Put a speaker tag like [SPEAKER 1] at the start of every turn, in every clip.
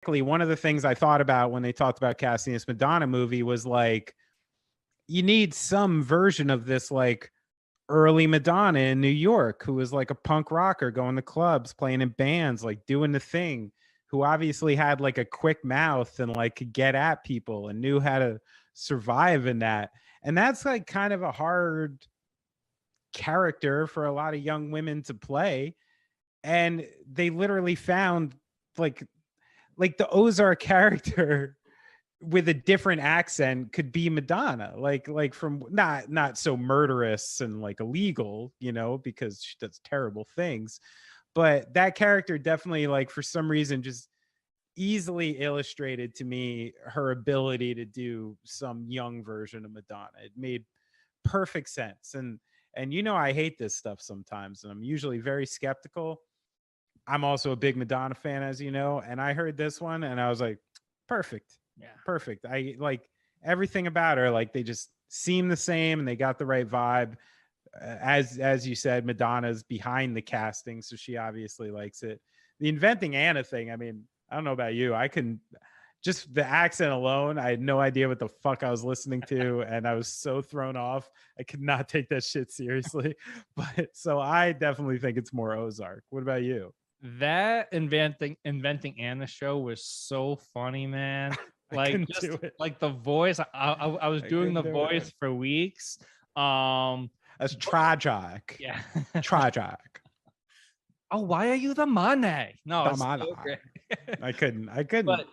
[SPEAKER 1] one of the things I thought about when they talked about casting this Madonna movie was like, you need some version of this like early Madonna in New York, who was like a punk rocker, going to clubs, playing in bands, like doing the thing, who obviously had like a quick mouth and like could get at people and knew how to survive in that. And that's like kind of a hard character for a lot of young women to play. And they literally found like the Ozark character with a different accent could be Madonna, like from not so murderous and like illegal, you know, because she does terrible things, but that character definitely, like, for some reason just easily illustrated to me her ability to do some young version of Madonna. It made perfect sense. And you know, I hate this stuff sometimes, and I'm usually very skeptical. I'm also a big Madonna fan, as you know, and I heard this one and I was like, perfect.
[SPEAKER 2] Yeah.
[SPEAKER 1] Perfect. I like everything about her. Like, they just seem the same and they got the right vibe. As you said, Madonna's behind the casting, so she obviously likes it. The Inventing Anna thing, I mean, I don't know about you. I can just the accent alone, I had no idea what the fuck I was listening to, and I was so thrown off. I could not take that shit seriously. But so I definitely think it's more Ozark. What about you?
[SPEAKER 2] That Inventing Anna show was so funny, man. Like, just like the voice. I was doing the voice for weeks.
[SPEAKER 1] That's tragic.
[SPEAKER 2] Yeah.
[SPEAKER 1] Tragic.
[SPEAKER 2] Oh, why are you the money? No,
[SPEAKER 1] The
[SPEAKER 2] it's
[SPEAKER 1] money.
[SPEAKER 2] so great.
[SPEAKER 1] I couldn't.
[SPEAKER 2] But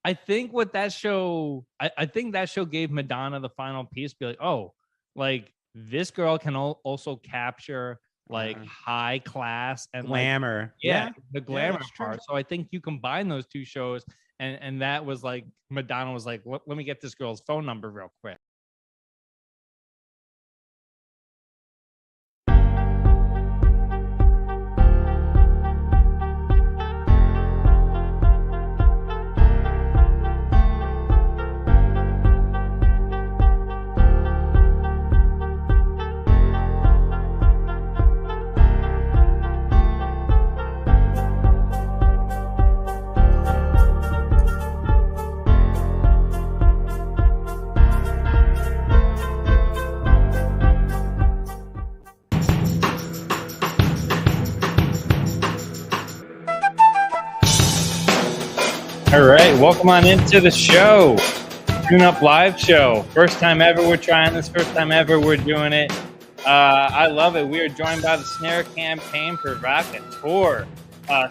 [SPEAKER 2] I think what that show, I think that show gave Madonna the final piece. Be like, oh, like this girl can also capture like high class and
[SPEAKER 1] glamour.
[SPEAKER 2] Like, yeah, the glamour part. So I think you combine those two shows, and that was like Madonna was like, let me get this girl's phone number real quick. All right, welcome on into the show. Tune Up Live show. First time ever we're trying this. First time ever we're doing it. I love it. We are joined by the Snare campaign provocateur.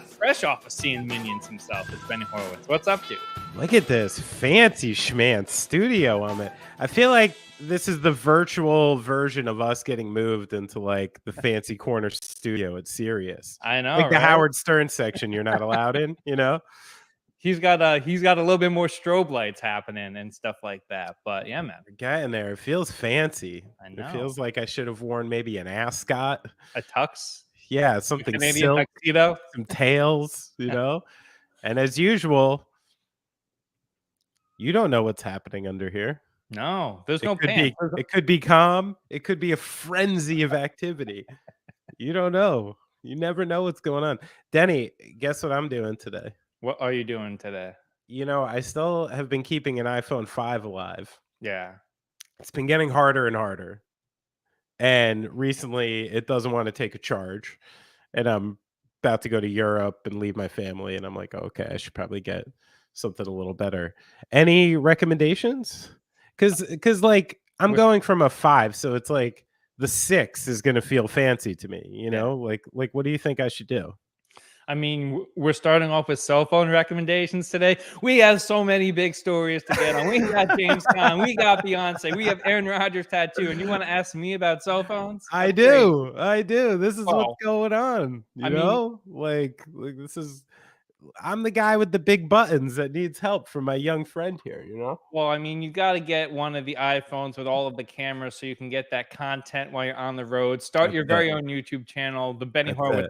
[SPEAKER 2] Fresh off of seeing Minions himself, it's Benny Horowitz. What's up, dude?
[SPEAKER 1] Look at this fancy schmancy studio on it. I feel like this is the virtual version of us getting moved into like the fancy corner studio at Sirius.
[SPEAKER 2] I know,
[SPEAKER 1] like the
[SPEAKER 2] right?
[SPEAKER 1] Howard Stern section you're not allowed in, you know?
[SPEAKER 2] He's got a little bit more strobe lights happening and stuff like that. But yeah, man,
[SPEAKER 1] we're getting there. It feels fancy.
[SPEAKER 2] I know.
[SPEAKER 1] It feels like I should have worn maybe an ascot,
[SPEAKER 2] a tux.
[SPEAKER 1] Yeah, something
[SPEAKER 2] Canadian
[SPEAKER 1] silk,
[SPEAKER 2] tuxedo,
[SPEAKER 1] some tails, you know. And as usual, you don't know what's happening under here.
[SPEAKER 2] No, there's no pants.
[SPEAKER 1] It could be calm. It could be a frenzy of activity. You don't know. You never know what's going on. Denny, guess what I'm doing today?
[SPEAKER 2] What are you doing today?
[SPEAKER 1] You know, I still have been keeping an iPhone 5 alive.
[SPEAKER 2] Yeah.
[SPEAKER 1] It's been getting harder and harder. And recently, it doesn't want to take a charge. And I'm about to go to Europe and leave my family. And I'm like, okay, I should probably get something a little better. Any recommendations? Because like, I'm going from a 5. So it's like the 6 is going to feel fancy to me. You know, like what do you think I should do?
[SPEAKER 2] I mean, we're starting off with cell phone recommendations today. We have so many big stories to get on. We got James Caan, we got Beyonce, we have Aaron Rodgers tattoo, and you want to ask me about cell phones?
[SPEAKER 1] I do. This is what's going on. You know, like this is. I'm the guy with the big buttons that needs help from my young friend here. You know.
[SPEAKER 2] Well, I mean, you got to get one of the iPhones with all of the cameras so you can get that content while you're on the road. Start your very own YouTube channel, the Benny Horowitz.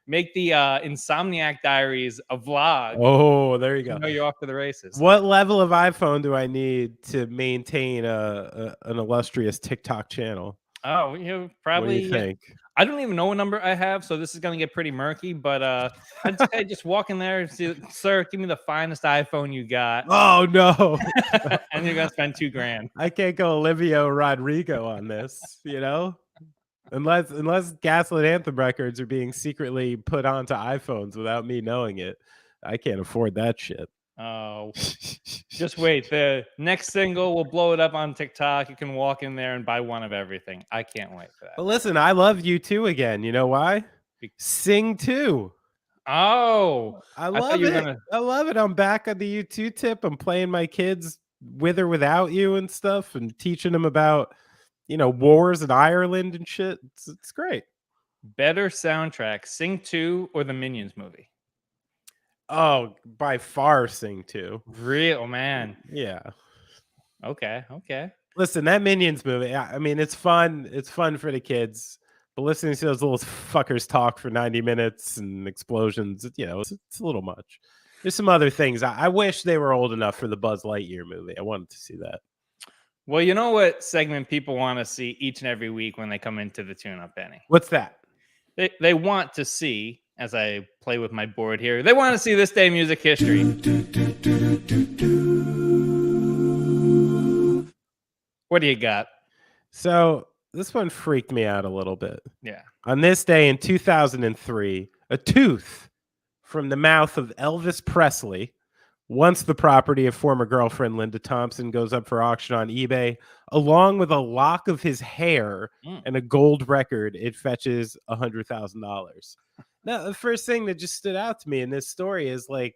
[SPEAKER 2] Make the Insomniac Diaries a vlog.
[SPEAKER 1] Oh, there you go.
[SPEAKER 2] You know you're off to the races.
[SPEAKER 1] What level of iPhone do I need to maintain an illustrious TikTok channel?
[SPEAKER 2] Oh, you know, probably.
[SPEAKER 1] What do you think?
[SPEAKER 2] I don't even know what number I have, so this is gonna get pretty murky. But I'd say just walk in there and say, "Sir, give me the finest iPhone you got,"
[SPEAKER 1] Oh no.
[SPEAKER 2] and you're gonna spend $2,000.
[SPEAKER 1] I can't go Olivia Rodrigo on this, unless Gaslight Anthem records are being secretly put onto iPhones without me knowing it. I can't afford that shit.
[SPEAKER 2] Oh, just wait. The next single will blow it up on TikTok. You can walk in there and buy one of everything. I can't wait for that.
[SPEAKER 1] But listen, I love U2 again. You know why? Sing 2.
[SPEAKER 2] Oh,
[SPEAKER 1] I love it. I love it. I'm back on the U2 tip. I'm playing my kids With or Without You and stuff and teaching them about, wars in Ireland and shit. It's great.
[SPEAKER 2] Better soundtrack, Sing 2 or the Minions movie?
[SPEAKER 1] Oh, by far Sing 2.
[SPEAKER 2] Real man.
[SPEAKER 1] Yeah.
[SPEAKER 2] Okay.
[SPEAKER 1] Listen, that Minions movie, I mean, it's fun. It's fun for the kids. But listening to those little fuckers talk for 90 minutes and explosions, it's a little much. There's some other things. I wish they were old enough for the Buzz Lightyear movie. I wanted to see that.
[SPEAKER 2] Well, you know what segment people want to see each and every week when they come into the tune-up, Benny?
[SPEAKER 1] What's that?
[SPEAKER 2] They want to see, as I play with my board here, they want to see this day in music history. What do you got?
[SPEAKER 1] So this one freaked me out a little bit.
[SPEAKER 2] Yeah.
[SPEAKER 1] On this day in 2003, a tooth from the mouth of Elvis Presley, once the property of former girlfriend Linda Thompson, goes up for auction on eBay, along with a lock of his hair and a gold record. It fetches $100,000. Now, the first thing that just stood out to me in this story is like,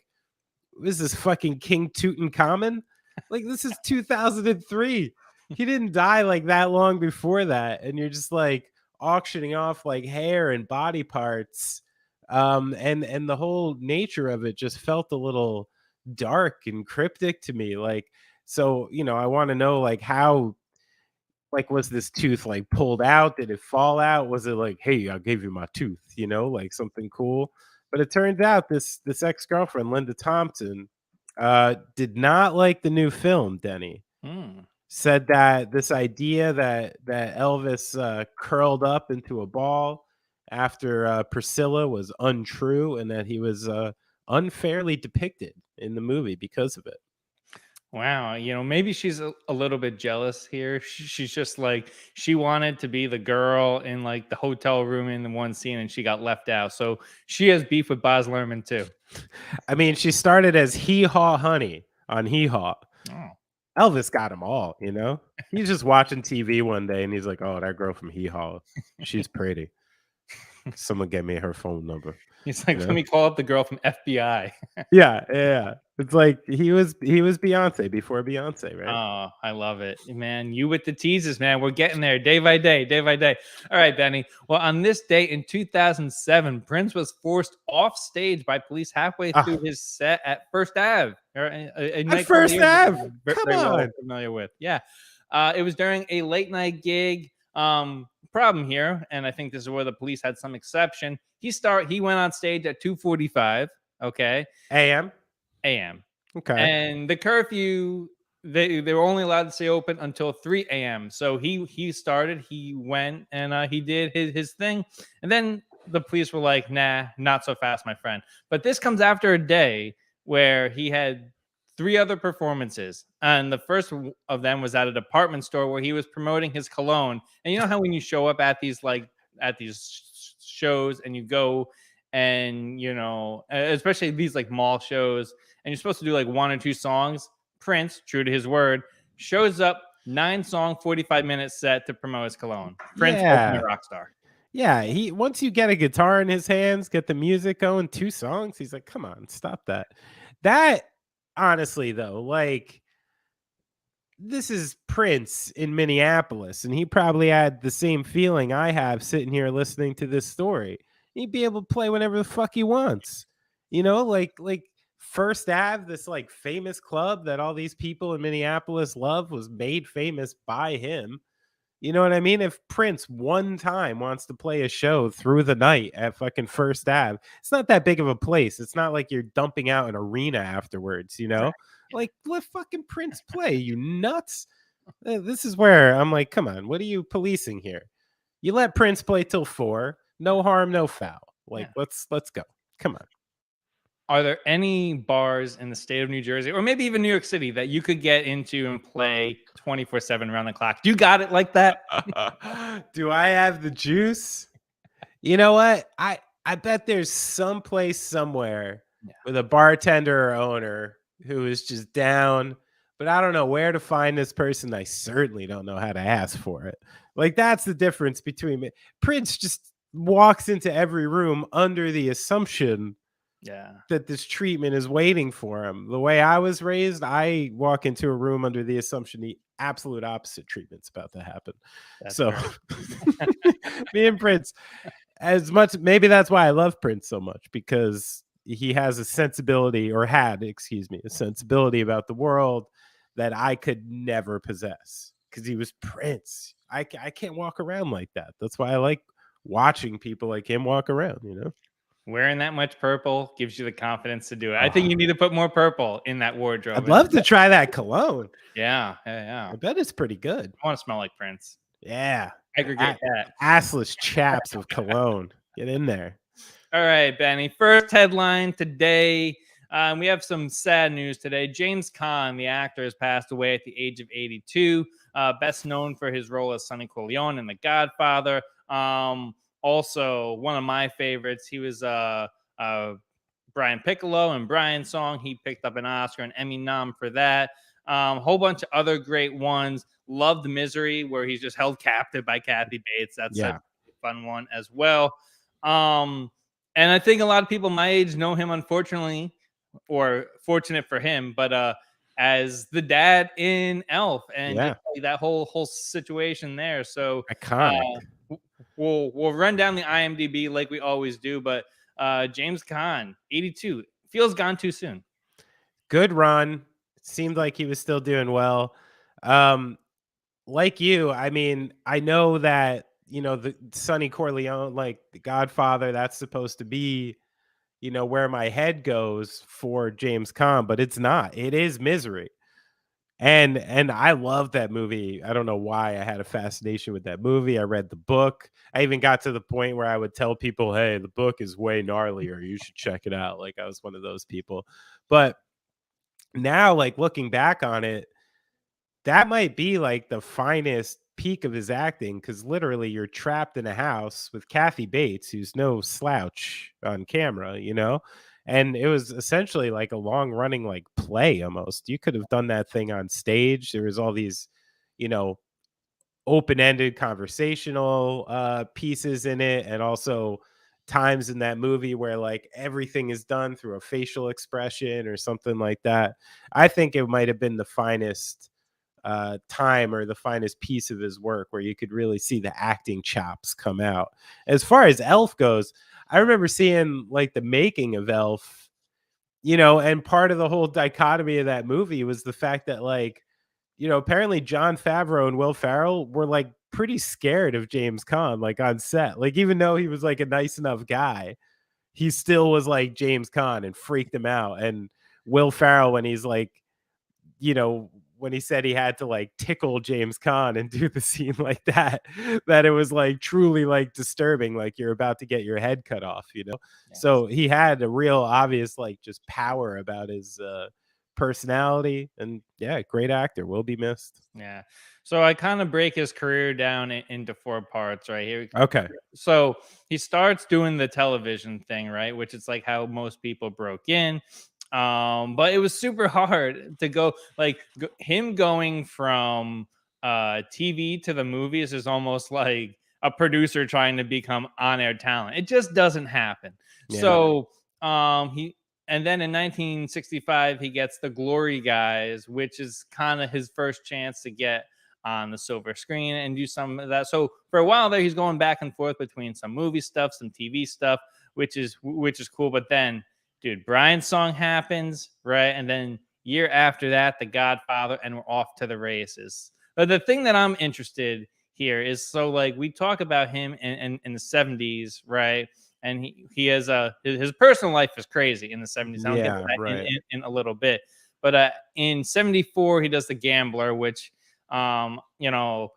[SPEAKER 1] is this fucking King Tutankhamun? Like, this is 2003. He didn't die like that long before that. And you're just like auctioning off like hair and body parts. And the whole nature of it just felt a little dark and cryptic to me. Like, so, I want to know like how, like, was this tooth like pulled out? Did it fall out? Was it like, hey, I gave you my tooth, like something cool? But it turns out this ex-girlfriend, Linda Thompson, did not like the new film, Denny. Said that this idea that Elvis curled up into a ball after Priscilla was untrue, and that he was unfairly depicted in the movie because of it.
[SPEAKER 2] Wow, maybe she's a little bit jealous here. She's just like, she wanted to be the girl in like the hotel room in the one scene, and she got left out. So she has beef with Baz Luhrmann too.
[SPEAKER 1] I mean, she started as Hee Haw Honey on Hee Haw.
[SPEAKER 2] Oh.
[SPEAKER 1] Elvis got them all, He's just watching TV one day and he's like, oh, that girl from Hee Haw, she's pretty. Someone get me her phone number.
[SPEAKER 2] He's like, let me call up the girl from FBI.
[SPEAKER 1] Yeah. It's like he was Beyonce before Beyonce, right?
[SPEAKER 2] Oh, I love it, man. You with the teases, man. We're getting there day by day. All right, Benny. Well, on this day in 2007, Prince was forced off stage by police halfway through his set at First Ave.
[SPEAKER 1] At First Ave? Come on.
[SPEAKER 2] Familiar with. Yeah. It was during a late night gig. Problem here, and I think this is where the police had some exception. He went on stage at 2:45. Okay.
[SPEAKER 1] A.M.
[SPEAKER 2] Okay. And the curfew, they were only allowed to stay open until 3 a.m. So he went and he did his thing. And then the police were like, nah, not so fast, my friend. But this comes after a day where he had 3 other performances. And the first of them was at a department store where he was promoting his cologne. And you know how when you show up at these shows and you go and, especially these like mall shows, and you're supposed to do like 1 or 2 songs. Prince, true to his word, shows up 9-song, 45-minute set to promote his cologne. Prince, ultimate rock star.
[SPEAKER 1] Yeah, once you get a guitar in his hands, get the music going, 2 songs, he's like, come on, stop that. That, honestly, though, like, this is Prince in Minneapolis, and he probably had the same feeling I have sitting here listening to this story. He'd be able to play whenever the fuck he wants. Like First Ave, this like famous club that all these people in Minneapolis love, was made famous by him. You know what I mean? If Prince one time wants to play a show through the night at fucking First Ave, it's not that big of a place. It's not like you're dumping out an arena afterwards, Like, let fucking Prince play, you nuts. This is where I'm like, come on, what are you policing here?
[SPEAKER 3] You let Prince play till 4. No harm, no foul. Like,
[SPEAKER 2] Yeah.
[SPEAKER 3] let's go. Come on.
[SPEAKER 2] Are there any bars in the state of New Jersey or maybe even New York City that you could get into and play 24/7 around the clock? Do you got it like that?
[SPEAKER 3] Do I have the juice? You know what? I bet there's some place somewhere with a bartender or owner who is just down, but I don't know where to find this person. I certainly don't know how to ask for it. Like, that's the difference between me. Prince just walks into every room under the assumption that this treatment is waiting for him. The way I was raised, I walk into a room under the assumption the absolute opposite treatment's about to happen. That's so me and Prince, as much, maybe that's why I love Prince so much, because he has a sensibility, or had, excuse me, a sensibility about the world that I could never possess, because he was Prince. I can't walk around like that. That's why I like watching people like him walk around, you know?
[SPEAKER 2] Wearing that much purple gives you the confidence to do it. I think you need to put more purple in that wardrobe.
[SPEAKER 3] I'd love to try that cologne.
[SPEAKER 2] Yeah.
[SPEAKER 3] I bet it's pretty good.
[SPEAKER 2] I want to smell like Prince.
[SPEAKER 3] Yeah.
[SPEAKER 2] Aggregate that.
[SPEAKER 3] Assless chaps of cologne. Get in there.
[SPEAKER 2] All right, Benny. First headline today. We have some sad news today. James Caan, the actor, has passed away at the age of 82. Best known for his role as Sonny Corleone in The Godfather. Also, one of my favorites, he was Brian Piccolo in Brian's Song. He picked up an Oscar and Emmy nom for that. Whole bunch of other great ones. Loved Misery, where he's just held captive by Kathy Bates. That's a fun one as well. And I think a lot of people my age know him, unfortunately, or fortunate for him, but as the dad in Elf, and that whole situation there. So
[SPEAKER 3] iconic.
[SPEAKER 2] We'll run down the IMDb like we always do, but James Caan, 82, feels gone too soon.
[SPEAKER 3] Good run. Seemed like he was still doing well. Like you, I mean, I know that, you know, the Sonny Corleone, like The Godfather, that's supposed to be, you know, where my head goes for James Caan, but it's not. It is Misery. And I love that movie. I don't know why I had a fascination with that movie. I read the book. I even got to the point where I would tell people, hey, the book is way gnarlier. You should check it out. Like, I was one of those people. But now, like, looking back on it, that might be like the finest peak of his acting, because literally you're trapped in a house with Kathy Bates, who's no slouch on camera, you know? And it was essentially like a long running like play almost. You could have done that thing on stage. There was all these, you know, open-ended conversational pieces in it, and also times in that movie where like everything is done through a facial expression or something like that. I think it might have been the finest time, or the finest piece of his work, where you could really see the acting chops come out. As far as Elf goes, I remember seeing like the making of Elf, you know, and part of the whole dichotomy of that movie was the fact that, like, you know, apparently Jon Favreau and Will Ferrell were like pretty scared of James Caan, like on set. Like, even though he was like a nice enough guy, he still was like James Caan and freaked him out. And Will Ferrell, when he's like, you know, when he said he had to like tickle James Caan and do the scene like that, that it was like truly like disturbing, like you're about to get your head cut off, you know? Yes. So he had a real obvious, like, just power about his personality, and great actor, will be missed.
[SPEAKER 2] Yeah. So I kind of break his career down into 4 parts right here.
[SPEAKER 3] Okay.
[SPEAKER 2] So he starts doing the television thing, right? Which is like how most people broke in. But it was super hard to go, like, him going from TV to the movies is almost like a producer trying to become on-air talent. It just doesn't happen. Yeah. So and then in 1965 he gets The Glory Guys, which is kind of his first chance to get on the silver screen and do some of that. So for a while there, he's going back and forth between some movie stuff, some TV stuff, which is cool. But then, dude, Brian's Song happens, right? And then year after that, The Godfather, and we're off to the races. But the thing that I'm interested here is, so like we talk about him in the 70s, right? And he has his personal life is crazy in the 70s. I'll get to that right in a little bit. But in 74, he does The Gambler, which, you know,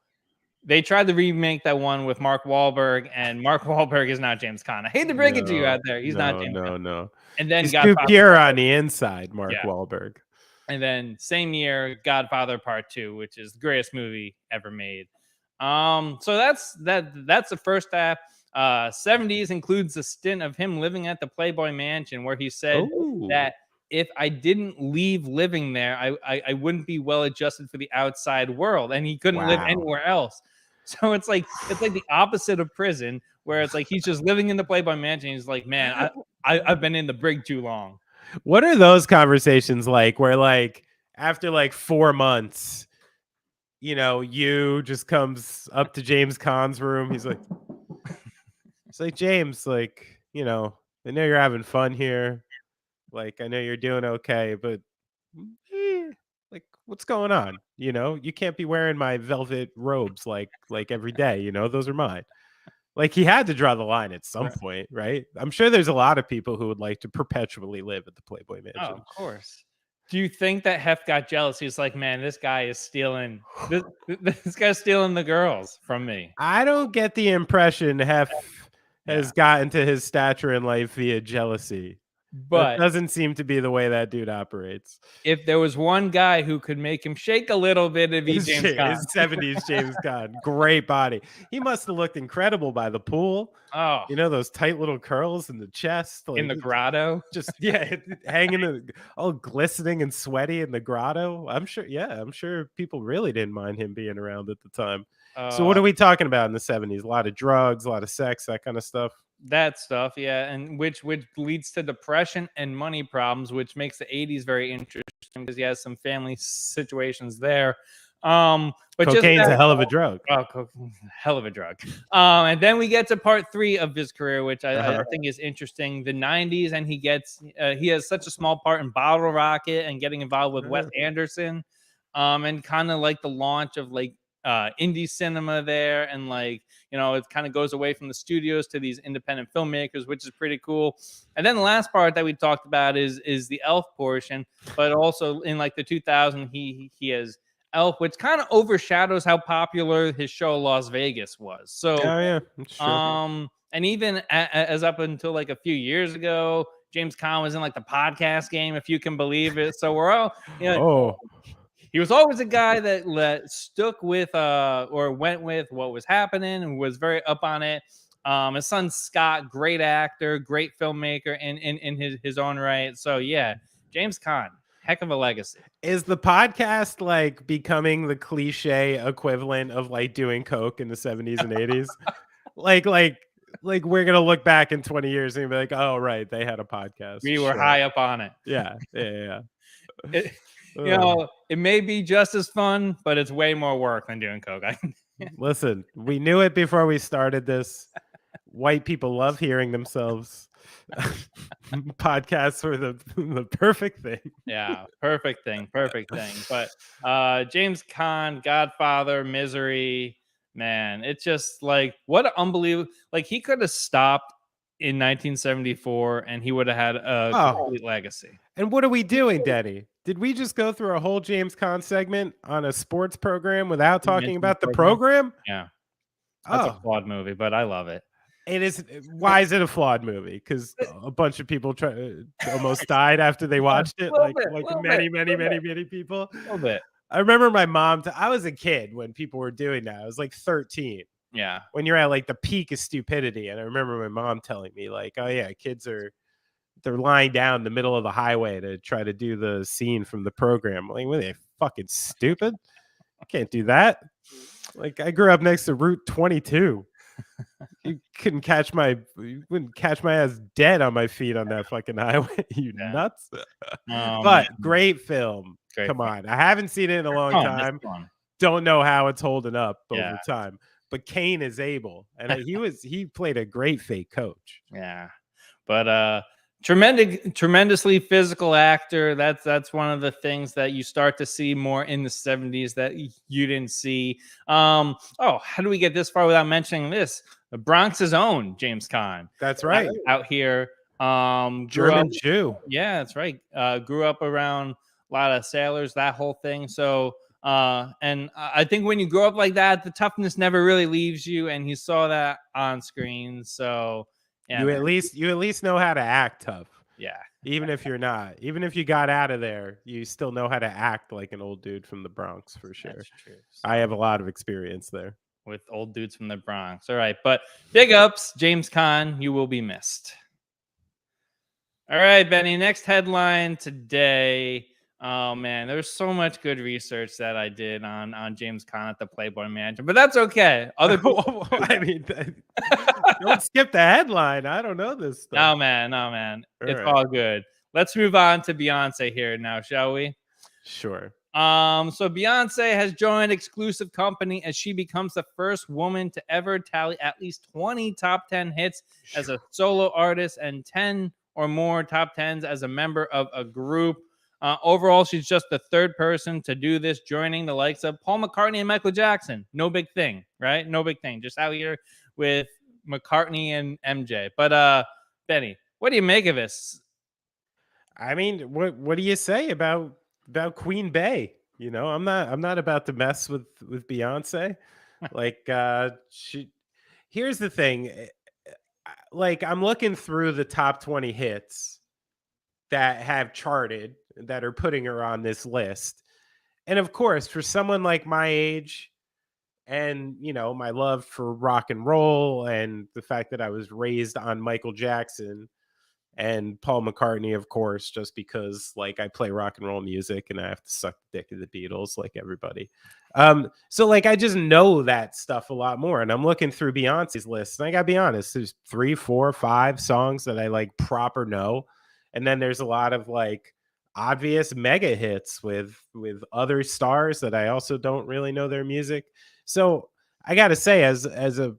[SPEAKER 2] they tried to remake that one with Mark Wahlberg, and Mark Wahlberg is not James Caan. I hate to break it to you out there. He's not James Caan.
[SPEAKER 3] No.
[SPEAKER 2] And then
[SPEAKER 3] he's
[SPEAKER 2] Godfather
[SPEAKER 3] too pure on the inside, Mark Wahlberg.
[SPEAKER 2] And then same year, Godfather Part 2, which is the greatest movie ever made. So that's the first half. 70s includes a stint of him living at the Playboy Mansion, where he said that if I didn't leave living there, I wouldn't be well adjusted for the outside world, and he couldn't live anywhere else. So it's like the opposite of prison, where it's like he's just living in the Playboy Mansion. He's like, man, I've been in the brig too long.
[SPEAKER 3] What are those conversations like? Where like after like 4 months, you just comes up to James Caan's room. He's like, James, like, I know you're having fun here. Like, I know you're doing okay, but like, what's going on? You can't be wearing my velvet robes like every day. Those are mine. Like, he had to draw the line at some point, right? I'm sure there's a lot of people who would like to perpetually live at the Playboy Mansion.
[SPEAKER 2] Oh, of course. Do you think that Hef got jealous? He's like, man, this guy is stealing. This guy's stealing the girls from me.
[SPEAKER 3] I don't get the impression Hef has gotten to his stature in life via jealousy. But that doesn't seem to be the way that dude operates.
[SPEAKER 2] If there was one guy who could make him shake a little bit, it'd be James Caan.
[SPEAKER 3] His 70s James Caan. Great body. He must have looked incredible by the pool.
[SPEAKER 2] Oh.
[SPEAKER 3] Those tight little curls in the chest.
[SPEAKER 2] Like, in the grotto.
[SPEAKER 3] Just, hanging all glistening and sweaty in the grotto. I'm sure people really didn't mind him being around at the time. So what are we talking about in the 70s? A lot of drugs, a lot of sex, that kind of stuff.
[SPEAKER 2] That stuff, and which leads to depression and money problems, which makes the 80s very interesting because he has some family situations there. But
[SPEAKER 3] cocaine's a hell of a drug.
[SPEAKER 2] Oh, hell of a drug. And then we get to part 3 of his career, which I think is interesting. The 90s, and he has such a small part in Bottle Rocket and getting involved with Wes Anderson, and kind of like the launch of like indie cinema there, and like it kind of goes away from the studios to these independent filmmakers, which is pretty cool. And then the last part that we talked about is the Elf portion, but also in like the 2000 he has Elf, which kind of overshadows how popular his show Las Vegas was. So sure. And even as up until like a few years ago, James Caan was in like the podcast game, if you can believe it. So we're all he was always a guy that stuck with or went with what was happening and was very up on it. His son Scott, great actor, great filmmaker in his own right. So yeah, James Caan, heck of a legacy.
[SPEAKER 3] Is the podcast like becoming the cliche equivalent of like doing coke in the 70s and 80s? like we're gonna look back in 20 years and be like, oh right, they had a podcast.
[SPEAKER 2] We were high up on it.
[SPEAKER 3] Yeah.
[SPEAKER 2] It may be just as fun, but it's way more work than doing coke.
[SPEAKER 3] Listen, we knew it before we started this. White people love hearing themselves. Podcasts were the perfect thing.
[SPEAKER 2] Yeah, perfect thing. But James Caan, Godfather, Misery, man, it's just like what an unbelievable. Like he could have stopped in 1974 and he would have had a complete legacy.
[SPEAKER 3] And what are we doing, Denny? Did we just go through a whole James Caan segment on a sports program without talking about the program?
[SPEAKER 2] Yeah. That's a flawed movie, but I love it.
[SPEAKER 3] It is. Why is it a flawed movie? Because a bunch of people almost died after they watched it. Many people.
[SPEAKER 2] A little bit.
[SPEAKER 3] I remember my mom. I was a kid when people were doing that. I was like 13.
[SPEAKER 2] Yeah.
[SPEAKER 3] When you're at like the peak of stupidity. And I remember my mom telling me like, oh yeah, kids they're lying down in the middle of the highway to try to do the scene from the program. Like, were they fucking stupid? I can't do that. Like, I grew up next to Route 22. You wouldn't catch my ass dead on my feet on that fucking highway. You nuts? But great film. Come on. I haven't seen it in a long time. Don't know how it's holding up over time. But Kane is able. And he played a great fake coach.
[SPEAKER 2] Yeah. But tremendously physical actor. That's one of the things that you start to see more in the 70s that you didn't see. How do we get this far without mentioning this? The Bronx's own James Caan.
[SPEAKER 3] That's right.
[SPEAKER 2] Out here.
[SPEAKER 3] German Jew.
[SPEAKER 2] Yeah, that's right. Grew up around a lot of sailors, that whole thing. So And I think when you grow up like that, the toughness never really leaves you, and he saw that on screen. So yeah,
[SPEAKER 3] you at least know how to act tough.
[SPEAKER 2] yeah.
[SPEAKER 3] Even if you're not, even if you got out of there, you still know how to act like an old dude from the Bronx for sure.
[SPEAKER 2] That's true.
[SPEAKER 3] I have a lot of experience there
[SPEAKER 2] with old dudes from the Bronx. All right, but big ups, James Caan. You will be missed. All right, Benny. Next headline today. Oh man, there's so much good research that I did on James Caan at the Playboy Mansion, but that's okay. Other people,
[SPEAKER 3] I mean, don't skip the headline. I don't know this stuff.
[SPEAKER 2] No, man. It's all good. Let's move on to Beyonce here now, shall we?
[SPEAKER 3] Sure.
[SPEAKER 2] So Beyonce has joined exclusive company as she becomes the first woman to ever tally at least 20 top 10 hits as a solo artist and 10 or more top 10s as a member of a group. Overall, she's just the third person to do this, joining the likes of Paul McCartney and Michael Jackson. No big thing, right? No big thing. Just out here with McCartney and MJ. But Benny, what do you make of this? I
[SPEAKER 3] mean, what do you say about Queen Bey? You know, I'm not about to mess with Beyonce. Like here's the thing. Like, I'm looking through the top 20 hits that have charted that are putting her on this list. And of course, for someone like my age and, you know, my love for rock and roll and the fact that I was raised on Michael Jackson and Paul McCartney, of course, just because like I play rock and roll music and I have to suck the dick of the Beatles like everybody. So like I just know that stuff a lot more. And I'm looking through Beyonce's list. And I gotta be honest, there's 3, 4, 5 songs that I like proper know. And then there's a lot of like obvious mega hits with other stars that I also don't really know their music. So I gotta say, as a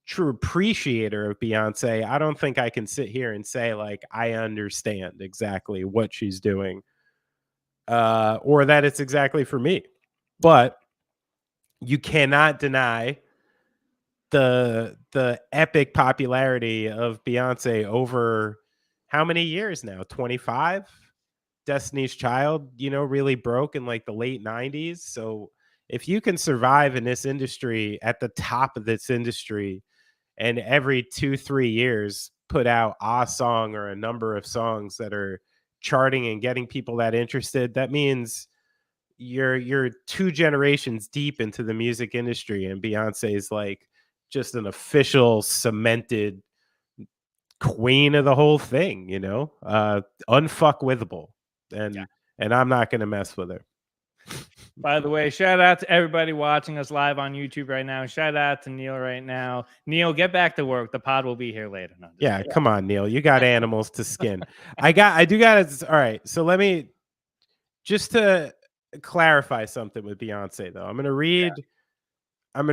[SPEAKER 3] true appreciator of Beyonce, I don't think I can sit here and say like I understand exactly what she's doing, or that it's exactly for me. But you cannot deny the epic popularity of Beyonce over how many years now? 25? Destiny's Child, you know, really broke in like the late 90s. So if you can survive in this industry at the top of this industry and every 2-3 years put out a song or a number of songs that are charting and getting people that interested, that means you're 2 generations deep into the music industry, and Beyonce is like just an official cemented queen of the whole thing, you know, unfuckwithable. And I'm not going to mess with her.
[SPEAKER 2] By the way, shout out to everybody watching us live on YouTube right now. Shout out to Neil right now. Neil, get back to work. The pod will be here later. No,
[SPEAKER 3] yeah, come on, Neil. You got animals to skin. I do got it. All right. So let me just to clarify something with Beyonce, though. I'm going to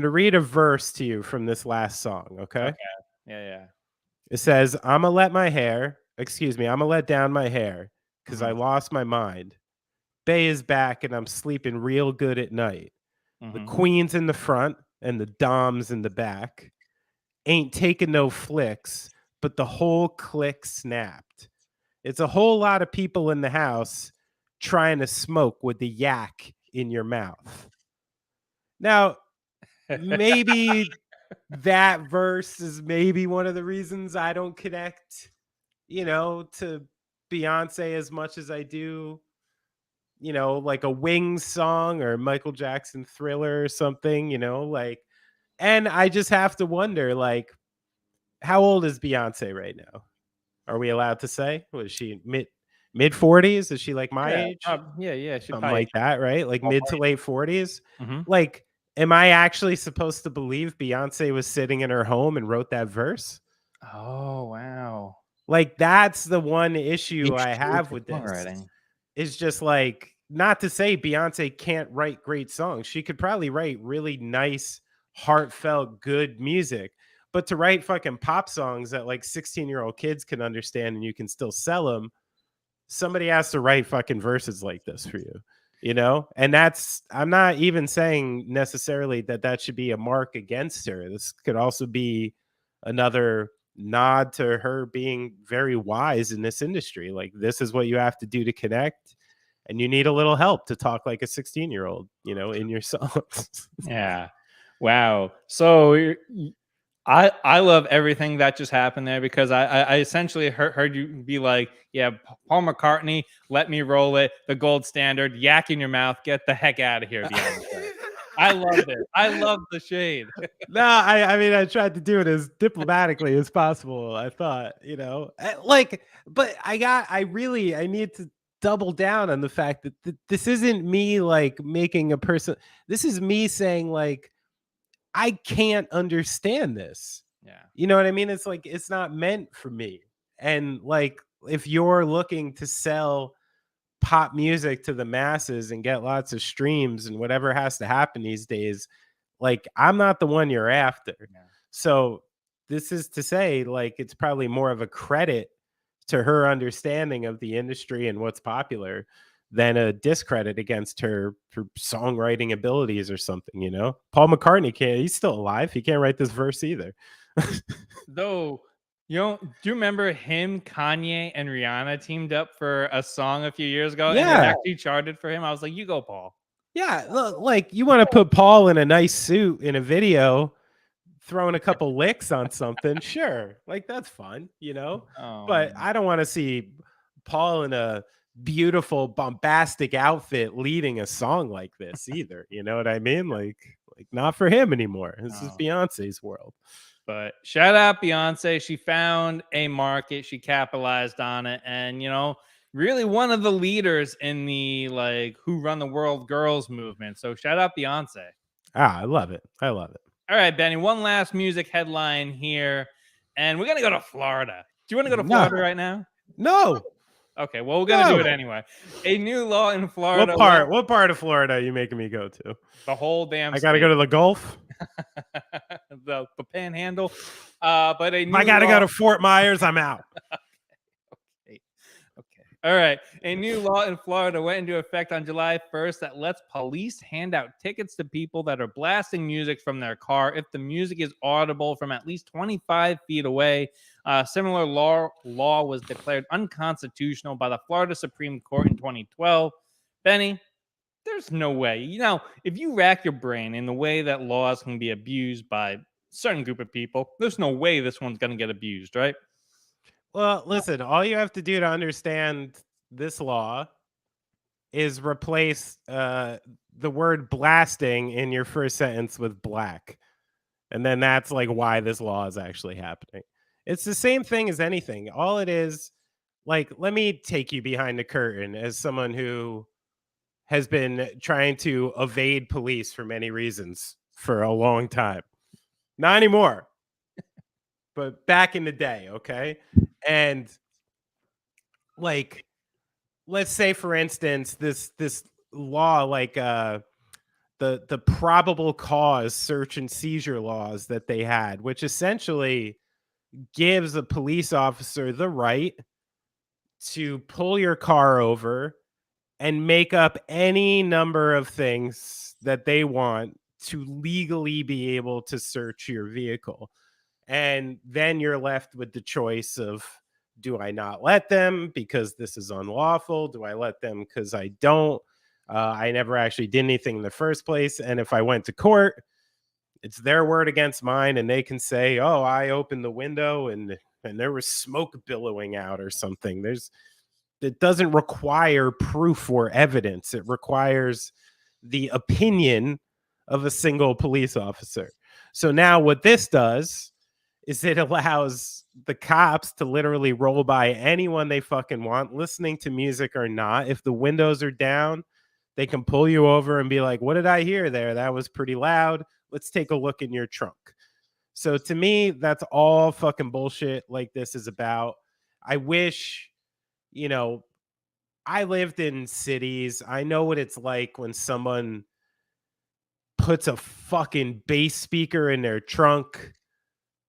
[SPEAKER 3] read a verse to you from this last song. Okay.
[SPEAKER 2] Yeah.
[SPEAKER 3] It says, I'm going to let down my hair because I lost my mind. Bey is back and I'm sleeping real good at night. The queen's in the front and the dom's in the back. Ain't taking no flicks, but the whole clique snapped. It's a whole lot of people in the house trying to smoke with the yak in your mouth. Now, maybe that verse is maybe one of the reasons I don't connect, you know, to Beyonce as much as I do, you know, like a Wings song or Michael Jackson Thriller or something, you know, like, and I just have to wonder, like, how old is Beyonce right now? Are we allowed to say? Was she mid 40s? Is she like my age?
[SPEAKER 2] Yeah.
[SPEAKER 3] Something like that, right? Like mid to late 40s. Like, am I actually supposed to believe Beyonce was sitting in her home and wrote that verse?
[SPEAKER 2] Oh, wow.
[SPEAKER 3] Like, that's the one issue I have with this. It's just like, not to say Beyonce can't write great songs. She could probably write really nice, heartfelt, good music. But to write fucking pop songs that like 16-year-old kids can understand and you can still sell them, somebody has to write fucking verses like this for you, you know? And that's, I'm not even saying necessarily that should be a mark against her. This could also be another nod to her being very wise in this industry. Like, this is what you have to do to connect. and you need a little help to talk like a 16-year-old, in your songs.
[SPEAKER 2] Yeah. Wow. So I love everything that just happened there, because I essentially heard you be like, yeah, Paul McCartney, let me roll it, the gold standard, yak in your mouth, get the heck out of here, Beyonce. I loved it. I love the shade.
[SPEAKER 3] No, I mean, I tried to do it as diplomatically as possible. I thought, but I need to double down on the fact that this isn't me like making a person. This is me saying like, I can't understand this.
[SPEAKER 2] Yeah.
[SPEAKER 3] You know what I mean? It's like, it's not meant for me. And like, if you're looking to sell pop music to the masses and get lots of streams and whatever has to happen these days, like, I'm not the one you're after.
[SPEAKER 2] Yeah.
[SPEAKER 3] So this is to say, like, it's probably more of a credit to her understanding of the industry and what's popular than a discredit against her songwriting abilities or something, Paul McCartney he's still alive. He can't write this verse either.
[SPEAKER 2] Though, do you remember him, Kanye, and Rihanna teamed up for a song a few years ago?
[SPEAKER 3] Yeah.
[SPEAKER 2] And it actually charted for him. I was like, you go, Paul.
[SPEAKER 3] Yeah. Like, you want to put Paul in a nice suit in a video, throwing a couple licks on something. Sure. Like, that's fun, but I don't want to see Paul in a beautiful, bombastic outfit leading a song like this either. You know what I mean? Like not for him anymore. This is Beyonce's world.
[SPEAKER 2] But shout out Beyonce. She found a market. She capitalized on it. And, really one of the leaders in the like Who Run the World girls movement. So shout out Beyonce.
[SPEAKER 3] I love it. I love it.
[SPEAKER 2] All right, Benny, one last music headline here. And we're going to go to Florida. Do you want to go to Florida right now?
[SPEAKER 3] No.
[SPEAKER 2] Okay, well, we're going to do it anyway. A new law in Florida.
[SPEAKER 3] What part of Florida are you making me go to?
[SPEAKER 2] The whole damn
[SPEAKER 3] I got to go to the Gulf?
[SPEAKER 2] the Panhandle. But a new
[SPEAKER 3] I got to go to Fort Myers. I'm out.
[SPEAKER 2] Okay. All right. A new law in Florida went into effect on July 1st that lets police hand out tickets to people that are blasting music from their car if the music is audible from at least 25 feet away. Similar law was declared unconstitutional by the Florida Supreme Court in 2012. Benny, there's no way. If you rack your brain in the way that laws can be abused by a certain group of people, there's no way this one's going to get abused, right?
[SPEAKER 3] Well, listen, all you have to do to understand this law is replace the word blasting in your first sentence with black. And then that's like why this law is actually happening. It's the same thing as anything. All it is, like, let me take you behind the curtain as someone who has been trying to evade police for many reasons for a long time. Not anymore, but back in the day, okay? And like, let's say, for instance, this law, like the probable cause search and seizure laws that they had, which essentially gives a police officer the right to pull your car over and make up any number of things that they want to legally be able to search your vehicle. And then you're left with the choice of, do I not let them because this is unlawful? Do I let them because I don't? I never actually did anything in the first place. And if I went to court, it's their word against mine, and they can say, oh, I opened the window and there was smoke billowing out or something. It doesn't require proof or evidence. It requires the opinion of a single police officer. So now what this does is it allows the cops to literally roll by anyone they fucking want, listening to music or not. If the windows are down, they can pull you over and be like, what did I hear there? That was pretty loud. Let's take a look in your trunk. So to me, that's all fucking bullshit like this is about. I wish, I lived in cities. I know what it's like when someone puts a fucking bass speaker in their trunk,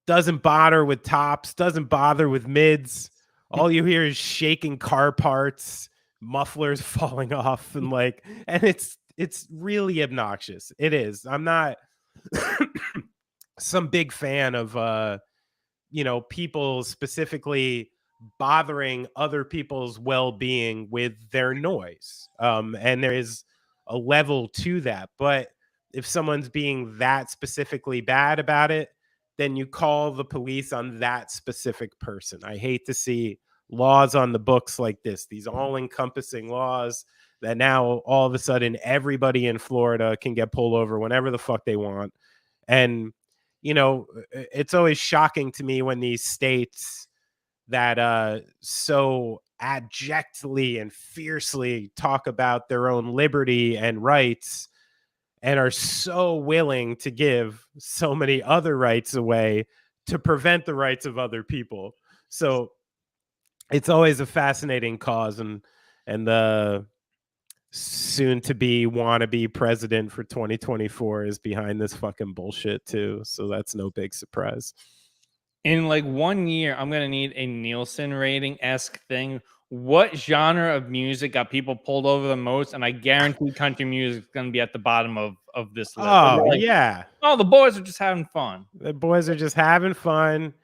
[SPEAKER 3] doesn't bother with tops, doesn't bother with mids. All you hear is shaking car parts, mufflers falling off, and it's really obnoxious. It is. I'm not some big fan of people, specifically bothering other people's well-being with their noise. And there is a level to that. But if someone's being that specifically bad about it, then you call the police on that specific person. I hate to see laws on the books like this, these all-encompassing laws that now all of a sudden everybody in Florida can get pulled over whenever the fuck they want. And, you know, it's always shocking to me when these states that so abjectly and fiercely talk about their own liberty and rights and are so willing to give so many other rights away to prevent the rights of other people. So it's always a fascinating cause, and the soon to be wannabe president for 2024 is behind this fucking bullshit too. So that's no big surprise.
[SPEAKER 2] In like 1 year, I'm gonna need a Nielsen rating-esque thing. What genre of music got people pulled over the most? And I guarantee country music is gonna be at the bottom of this list.
[SPEAKER 3] Oh,
[SPEAKER 2] like,
[SPEAKER 3] yeah.
[SPEAKER 2] Oh, the boys are just having fun.
[SPEAKER 3] The boys are just having fun.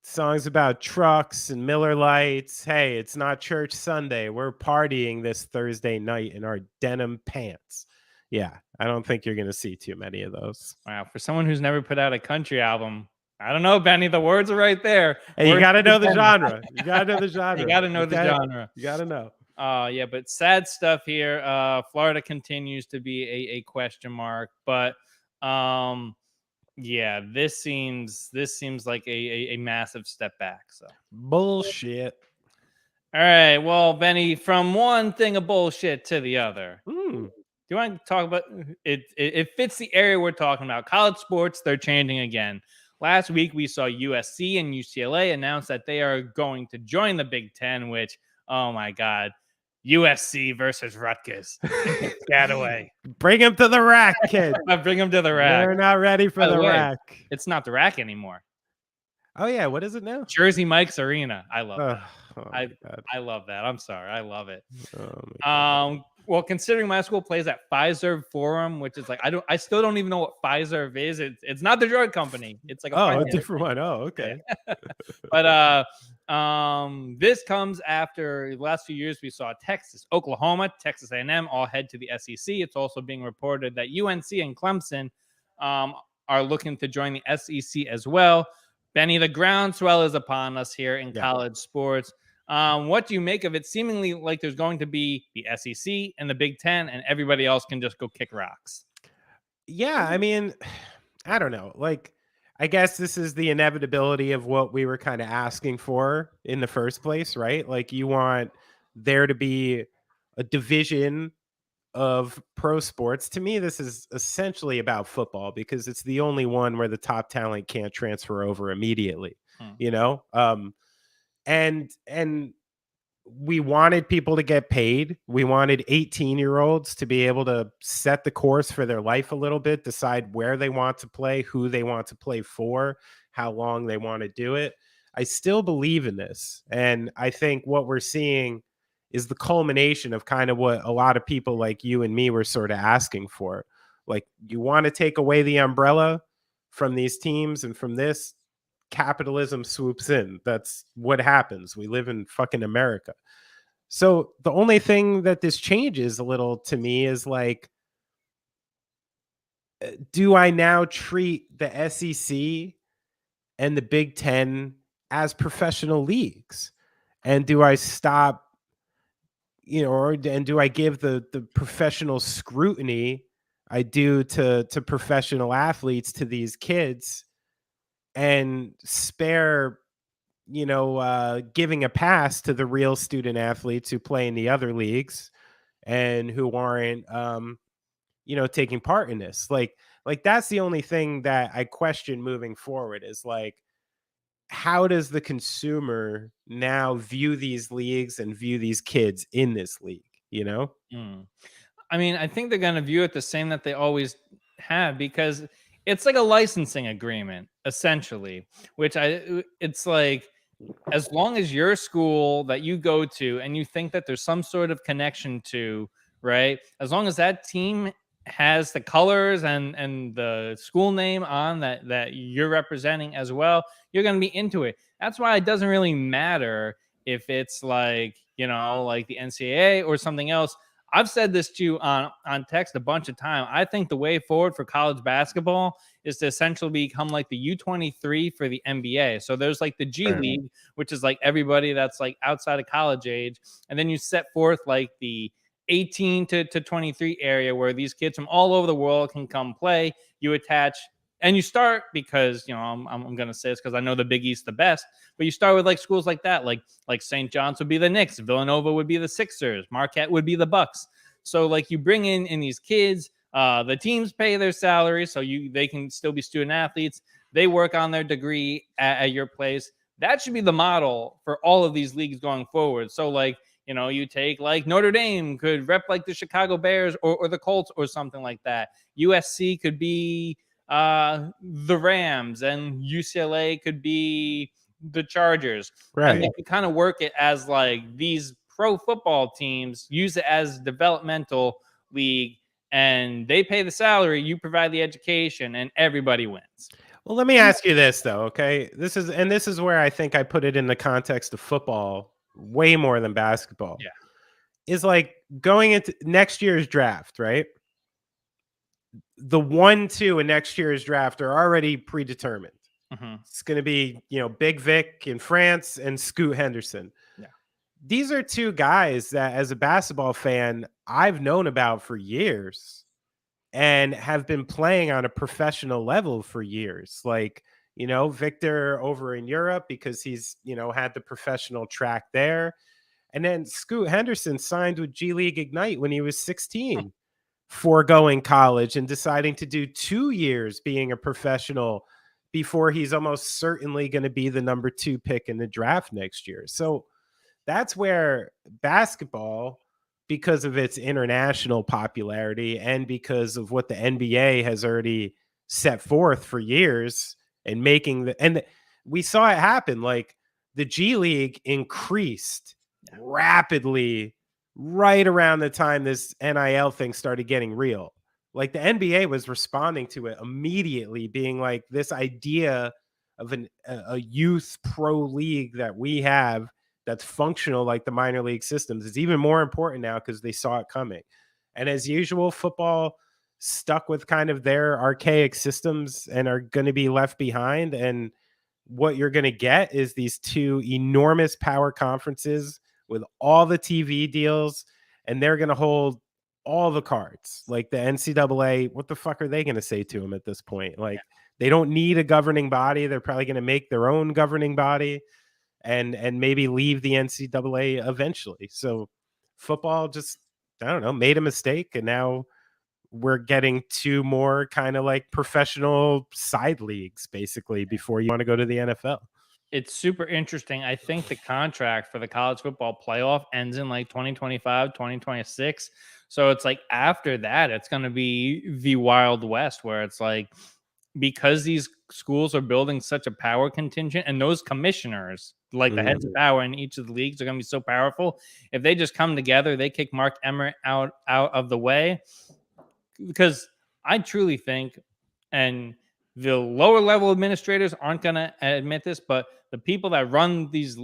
[SPEAKER 3] Songs about trucks and Miller Lights. Hey, it's not church Sunday. We're partying this Thursday night in our denim pants. Yeah, I don't think you're going to see too many of those.
[SPEAKER 2] Wow, for someone who's never put out a country album, I don't know, Benny. The words are right there.
[SPEAKER 3] Hey, you got to know the genre. You got to know the genre.
[SPEAKER 2] You got to know the genre.
[SPEAKER 3] You got to know.
[SPEAKER 2] Yeah, but sad stuff here. Florida continues to be a question mark, but yeah, this seems like a massive step back. So
[SPEAKER 3] bullshit.
[SPEAKER 2] All right, well, Benny, from one thing of bullshit to the other. Do you want to talk about it? It fits the area we're talking about. College sports, they're changing again. Last week, we saw USC and UCLA announce that they are going to join the Big Ten, which, oh my God, USC versus Rutgers. Get away.
[SPEAKER 3] Bring him to the rack, kid.
[SPEAKER 2] Bring him to the rack.
[SPEAKER 3] They're not ready for the rack.
[SPEAKER 2] It's not the rack anymore.
[SPEAKER 3] Oh, yeah. What is it now?
[SPEAKER 2] Jersey Mike's Arena. I love that.
[SPEAKER 3] Oh
[SPEAKER 2] I love that. I'm sorry. I love it.
[SPEAKER 3] Oh,
[SPEAKER 2] well, considering my school plays at Fiserv Forum, which is like I still don't even know what Fiserv is. It's not the drug company. It's like
[SPEAKER 3] a different one. Oh, okay.
[SPEAKER 2] But this comes after the last few years. We saw Texas, Oklahoma, Texas A&M all head to the SEC. It's also being reported that UNC and Clemson are looking to join the SEC as well. Benny, the groundswell is upon us here in college sports. What do you make of it? Seemingly like there's going to be the SEC and the Big Ten, and everybody else can just go kick rocks.
[SPEAKER 3] Yeah, I mean, I don't know. Like, I guess this is the inevitability of what we were kind of asking for in the first place, right? Like, you want there to be a division of pro sports. To me, this is essentially about football because it's the only one where the top talent can't transfer over immediately, you know? And we wanted people to get paid. We wanted 18-year-olds to be able to set the course for their life a little bit, decide where they want to play, who they want to play for, how long they want to do it. I still believe in this. And I think what we're seeing is the culmination of kind of what a lot of people like you and me were sort of asking for. Like, you want to take away the umbrella from these teams and from this, capitalism swoops in. That's what happens. We live in fucking America. So the only thing that this changes a little to me is like, do I now treat the SEC and the Big Ten as professional leagues? And do I stop, and do I give the professional scrutiny I do to professional athletes, to these kids, and spare, giving a pass to the real student athletes who play in the other leagues and who aren't, taking part in this? Like that's the only thing that I question moving forward is like, how does the consumer now view these leagues and view these kids in this league,
[SPEAKER 2] I mean, I think they're going to view it the same that they always have, because it's like a licensing agreement, essentially, it's like, as long as your school that you go to and you think that there's some sort of connection to, right? As long as that team has the colors and the school name on that you're representing as well, you're going to be into it. That's why it doesn't really matter if it's like, like the NCAA or something else. I've said this to you on text a bunch of times. I think the way forward for college basketball is to essentially become like the U23 for the NBA. So there's like the G League, which is like everybody that's like outside of college age. And then you set forth like the 18 to 23 area where these kids from all over the world can come play. You attach and you start because, I'm going to say this because I know the Big East the best, but you start with like schools like that, like St. John's would be the Knicks, Villanova would be the Sixers, Marquette would be the Bucks. So like you bring in these kids, the teams pay their salaries, so they can still be student athletes. They work on their degree at your place. That should be the model for all of these leagues going forward. So like, you take like Notre Dame could rep like the Chicago Bears or the Colts or something like that. USC could be the Rams, and UCLA could be the Chargers.
[SPEAKER 3] Right.
[SPEAKER 2] And they could kind of work it as like these pro football teams use it as developmental league, and they pay the salary, you provide the education, and everybody wins.
[SPEAKER 3] Well, let me ask you this though, okay? This is where I think I put it in the context of football way more than basketball.
[SPEAKER 2] Yeah.
[SPEAKER 3] Is like going into next year's draft, right? The 1, 2 in next year's draft are already predetermined.
[SPEAKER 2] Mm-hmm.
[SPEAKER 3] It's going to be, Big Vic in France and Scoot Henderson.
[SPEAKER 2] Yeah.
[SPEAKER 3] These are two guys that as a basketball fan, I've known about for years and have been playing on a professional level for years. Like, Victor over in Europe because he's, had the professional track there. And then Scoot Henderson signed with G League Ignite when he was 16. Foregoing college and deciding to do 2 years being a professional before he's almost certainly going to be the number 2 pick in the draft next year. So that's where basketball, because of its international popularity and because of what the NBA has already set forth for years and we saw it happen. Like the G League increased rapidly right around the time this NIL thing started getting real. Like the NBA was responding to it immediately, being like, this idea of a youth pro league that we have that's functional like the minor league systems is even more important now because they saw it coming. And as usual, football stuck with kind of their archaic systems and are going to be left behind. And what you're going to get is these two enormous power conferences with all the TV deals, and they're going to hold all the cards. Like the NCAA, what the fuck are they going to say to them at this point? Like, they don't need a governing body. They're probably going to make their own governing body and maybe leave the NCAA eventually. So football just, I don't know, made a mistake, and now we're getting 2 more kind of like professional side leagues, basically, before you want to go to the NFL.
[SPEAKER 2] It's super interesting. I think the contract for the college football playoff ends in like 2025, 2026. So it's like after that, it's going to be the Wild West, where it's like, because these schools are building such a power contingent, and those commissioners, like the heads of power in each of the leagues, are going to be so powerful. If they just come together, they kick Mark Emmert out of the way. Because I truly think, and the lower level administrators aren't going to admit this, but the people that run these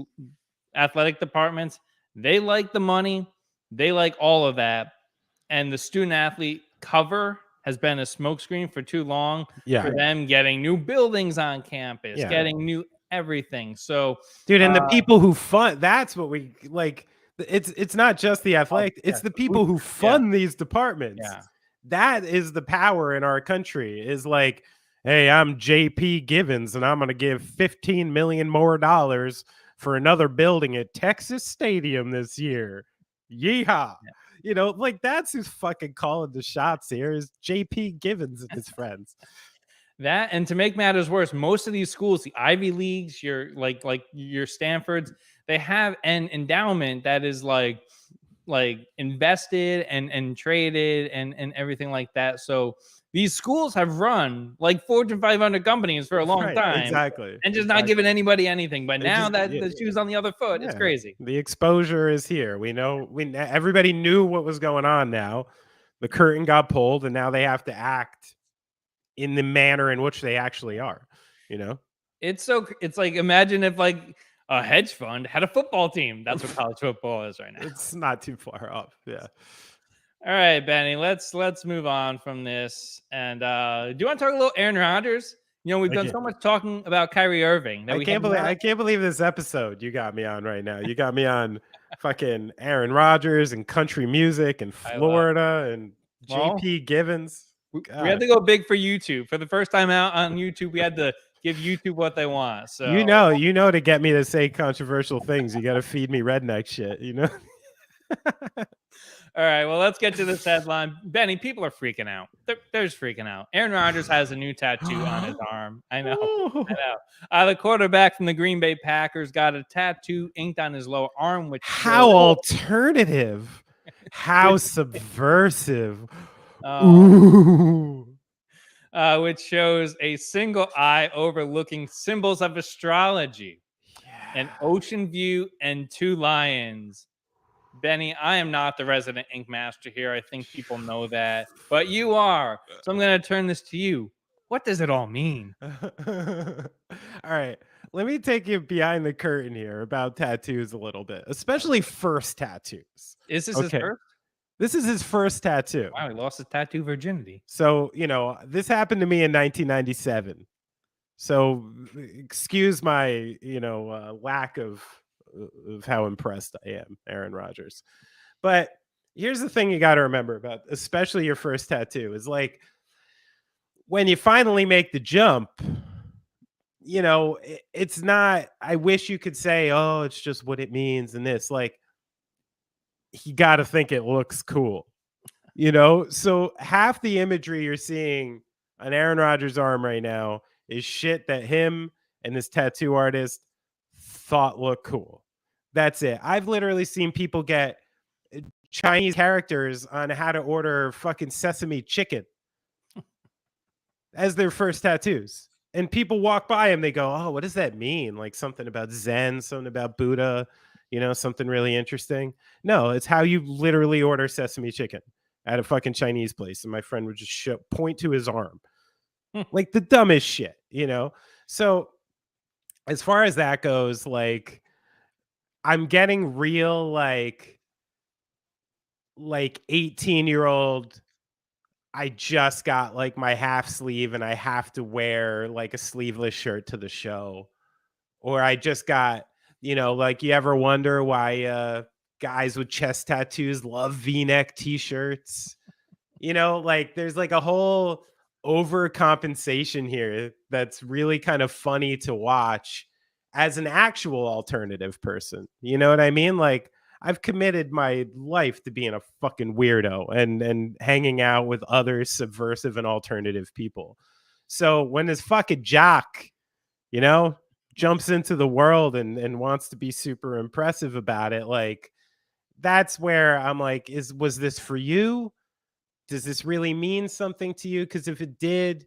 [SPEAKER 2] athletic departments, they like the money. They like all of that. And the student athlete cover has been a smokescrreen for too long for them getting new buildings on campus, getting new everything. So,
[SPEAKER 3] dude, and the people who fund, that's what we like. It's not just the athletic, it's the people who fund these departments.
[SPEAKER 2] Yeah.
[SPEAKER 3] That is the power in our country, is like, hey, I'm JP Givens and I'm going to give $15 million more for another building at Texas Stadium this year. Yeehaw. Yeah. Like, that's who's fucking calling the shots here, is JP Givens and his friends.
[SPEAKER 2] That, and to make matters worse, most of these schools, the Ivy Leagues, your like your Stanfords, they have an endowment that is like invested and traded and everything like that. So these schools have run like Fortune 500 companies for a long time.
[SPEAKER 3] Exactly.
[SPEAKER 2] And just not giving anybody anything. But now that the shoe's on the other foot, it's crazy.
[SPEAKER 3] The exposure is here. We know, everybody knew what was going on now. The curtain got pulled, and now they have to act in the manner in which they actually are,
[SPEAKER 2] It's like, imagine if like a hedge fund had a football team. That's what college football is right now.
[SPEAKER 3] It's not too far off. Yeah.
[SPEAKER 2] All right, Benny, let's move on from this. And do you want to talk a little Aaron Rodgers? You know, we've done so much talking about Kyrie Irving.
[SPEAKER 3] I can't believe this episode you got me on right now. You got me on fucking Aaron Rodgers and country music and Florida and JP Givens.
[SPEAKER 2] We had to go big for YouTube. For the first time out on YouTube, we had to give YouTube what they want. So
[SPEAKER 3] you know, to get me to say controversial things, you got to feed me redneck shit. You know.
[SPEAKER 2] All right, well, let's get to this headline. Benny, people are freaking out. They're just freaking out. Aaron Rodgers has a new tattoo on his arm. I know. The quarterback from the Green Bay Packers got a tattoo inked on his lower arm. Which
[SPEAKER 3] how alternative, how subversive.
[SPEAKER 2] Which shows a single eye overlooking symbols of astrology, an ocean view, and 2 lions. Benny, I am not the resident ink master here. I think people know that, but you are. So I'm going to turn this to you. What does it all mean?
[SPEAKER 3] All right. Let me take you behind the curtain here about tattoos a little bit, especially first tattoos.
[SPEAKER 2] Is this his first?
[SPEAKER 3] This is his first tattoo.
[SPEAKER 2] Wow, he lost his tattoo virginity.
[SPEAKER 3] So, this happened to me in 1997. So excuse my, lack of how impressed I am, Aaron Rodgers. But here's the thing you got to remember about, especially your first tattoo, is like when you finally make the jump, it's not, I wish you could say, oh, it's just what it means and this, like, you got to think it looks cool, So half the imagery you're seeing on Aaron Rodgers' arm right now is shit that him and this tattoo artist thought looked cool. That's it. I've literally seen people get Chinese characters on how to order fucking sesame chicken as their first tattoos. And people walk by them, they go, oh, what does that mean? Like something about Zen, something about Buddha, something really interesting. No, it's how you literally order sesame chicken at a fucking Chinese place. And my friend would just point to his arm. Like the dumbest shit, So as far as that goes, like, I'm getting real like 18-year-old. I just got like my half sleeve and I have to wear like a sleeveless shirt to the show. Or I just got, like, you ever wonder why guys with chest tattoos love V-neck t-shirts? Like there's like a whole overcompensation here that's really kind of funny to watch as an actual alternative person. You know what I mean? Like, I've committed my life to being a fucking weirdo and hanging out with other subversive and alternative people. So when this fucking jock, jumps into the world and wants to be super impressive about it, like, that's where I'm like, was this for you? Does this really mean something to you? Because if it did,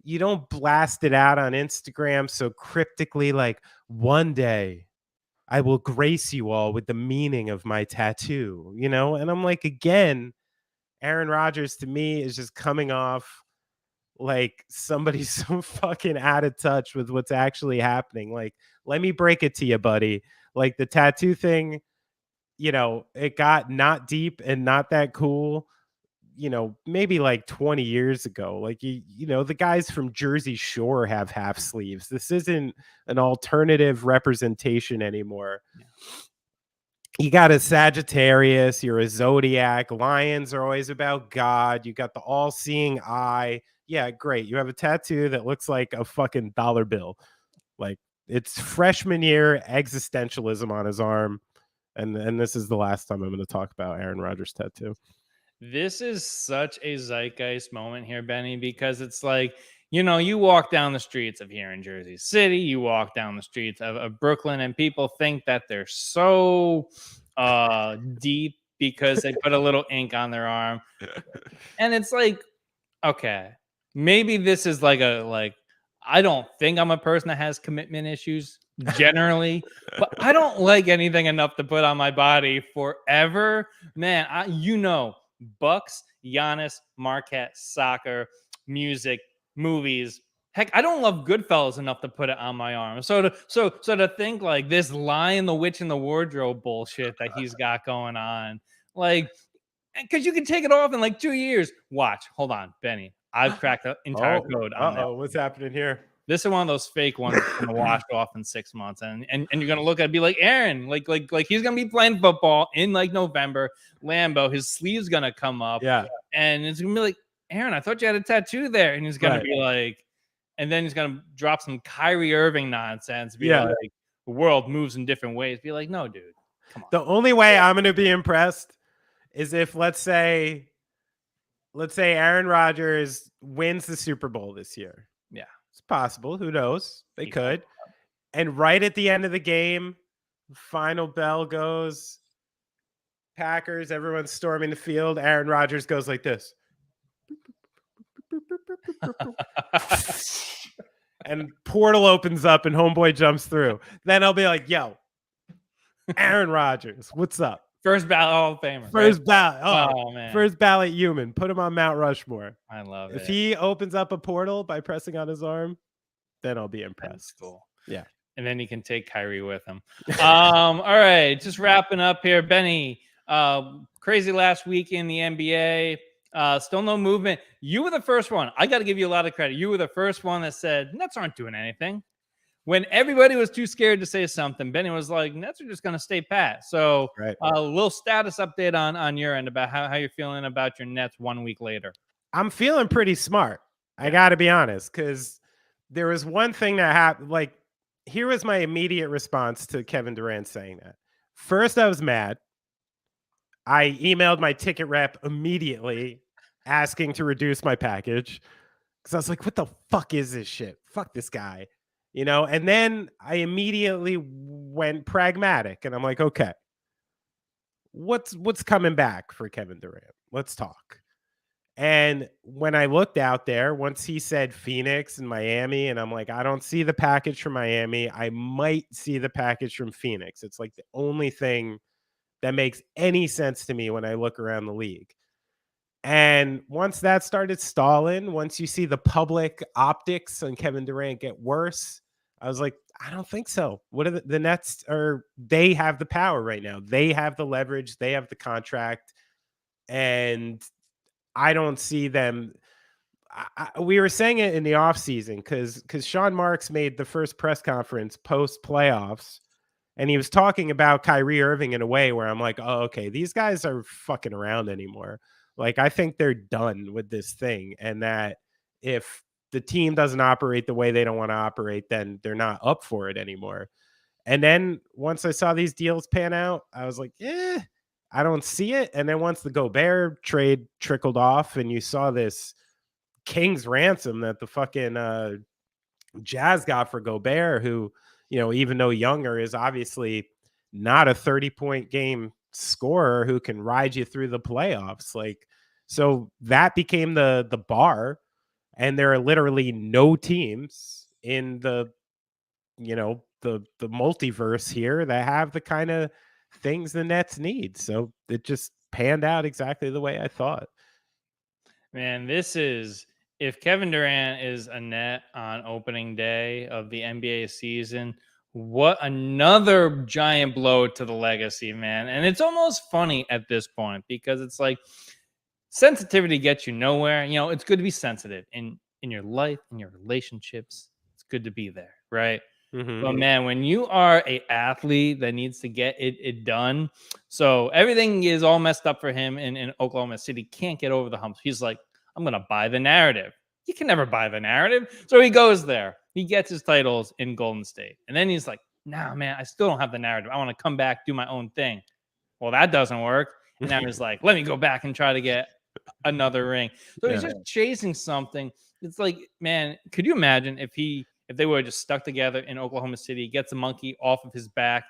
[SPEAKER 3] you don't blast it out on Instagram so cryptically, like, one day I will grace you all with the meaning of my tattoo, And I'm like, again, Aaron Rodgers to me is just coming off like somebody so fucking out of touch with what's actually happening. Like, let me break it to you, buddy. Like, the tattoo thing, it got not deep and not that cool, maybe like 20 years ago. Like, the guys from Jersey Shore have half sleeves. This isn't an alternative representation anymore. Yeah. You got a Sagittarius, you're a zodiac. Lions are always about God. You got the all-seeing eye. Yeah, great. You have a tattoo that looks like a fucking dollar bill. Like, it's freshman year existentialism on his arm. And this is the last time I'm going to talk about Aaron Rodgers' tattoo.
[SPEAKER 2] This is such a zeitgeist moment here, Benny, because it's like, you walk down the streets of here in Jersey City, you walk down the streets of Brooklyn, and people think that they're so deep because they put a little ink on their arm. And it's like, okay, maybe this is like I don't think I'm a person that has commitment issues generally, but I don't like anything enough to put on my body forever. Man, Bucks, Giannis, Marquette, soccer, music, movies, Heck, I don't love Goodfellas enough to put it on my arm. So to think like this Lion, the Witch, and the Wardrobe bullshit that he's got going on, like, because you can take it off in like 2 years. Watch, hold on, Benny. I've cracked the entire code on that.
[SPEAKER 3] What's happening here?
[SPEAKER 2] This is one of those fake ones that's gonna wash off in 6 months, and you're gonna look at it and be like, Aaron, like he's gonna be playing football in like November, Lambeau, his sleeve's gonna come up, and it's gonna be like, Aaron, I thought you had a tattoo there, and he's gonna be like, and then he's gonna drop some Kyrie Irving nonsense, be like, the world moves in different ways. Be like, no, dude, come on.
[SPEAKER 3] The only way I'm gonna be impressed is if let's say Aaron Rodgers wins the Super Bowl this year.
[SPEAKER 2] Yeah.
[SPEAKER 3] It's possible. Who knows? They could. And right at the end of the game, final bell goes. Packers, everyone's storming the field. Aaron Rodgers goes like this. And portal opens up and homeboy jumps through. Then I'll be like, yo, Aaron Rodgers, what's up?
[SPEAKER 2] First ballot Hall of Famer.
[SPEAKER 3] First ballot.
[SPEAKER 2] Oh, man.
[SPEAKER 3] First ballot human. Put him on Mount Rushmore.
[SPEAKER 2] I love it.
[SPEAKER 3] If he opens up a portal by pressing on his arm, then I'll be impressed.
[SPEAKER 2] That's cool.
[SPEAKER 3] Yeah.
[SPEAKER 2] And then he can take Kyrie with him. All right. Just wrapping up here. Benny, crazy last week in the NBA. Still no movement. You were the first one. I got to give you a lot of credit. You were the first one that said Nets aren't doing anything. When everybody was too scared to say something, Benny was like, Nets are just going to stay pat. So a little status update on your end about how you're feeling about your Nets 1 week later.
[SPEAKER 3] I'm feeling pretty smart. I got to be honest, because there was one thing that happened. Like, here was my immediate response to Kevin Durant saying that. First, I was mad. I emailed my ticket rep immediately asking to reduce my package because I was like, what the fuck is this shit? Fuck this guy. You know, and then I immediately went pragmatic and I'm like, okay, what's coming back for Kevin Durant? Let's talk. And when I looked out there, once he said Phoenix and Miami, and I'm like, I don't see the package from Miami. I might see the package from Phoenix. It's like the only thing that makes any sense to me when I look around the league. And once that started stalling, once you see the public optics on Kevin Durant get worse, I was like, I don't think so. What are the Nets they have the power right now. They have the leverage. They have the contract. And I don't see them. We were saying it in the offseason because Sean Marks made the first press conference post playoffs. And he was talking about Kyrie Irving in a way where I'm like, oh, okay, these guys are fucking around anymore. Like, I think they're done with this thing. And that if the team doesn't operate the way they don't want to operate, then they're not up for it anymore. And then once I saw these deals pan out, I was like, I don't see it. And then once the Gobert trade trickled off and you saw this king's ransom that the fucking Jazz got for Gobert, who, you know, even though younger, is obviously not a 30-point game scorer who can ride you through the playoffs. Like, so that became the bar, and there are literally no teams in the, you know, the multiverse here that have the kind of things the Nets need. So it just panned out exactly the way I thought.
[SPEAKER 2] Man, this is, if Kevin Durant is a Net on opening day of the NBA season, what another giant blow to the legacy, man. And it's almost funny at this point because it's like sensitivity gets you nowhere. You know, it's good to be sensitive in your life, in your relationships. It's good to be there, right? Mm-hmm. But man, when you are a athlete that needs to get it done, so everything is all messed up for him in Oklahoma City, can't get over the hump. He's like, I'm going to buy the narrative. You can never buy the narrative. So he goes there. He gets his titles in Golden State. And then he's like, nah, man, I still don't have the narrative. I want to come back, do my own thing. Well, that doesn't work. And now he's like, let me go back and try to get another ring. So he's just chasing something. It's like, man, could you imagine if they were just stuck together in Oklahoma City, gets a monkey off of his back,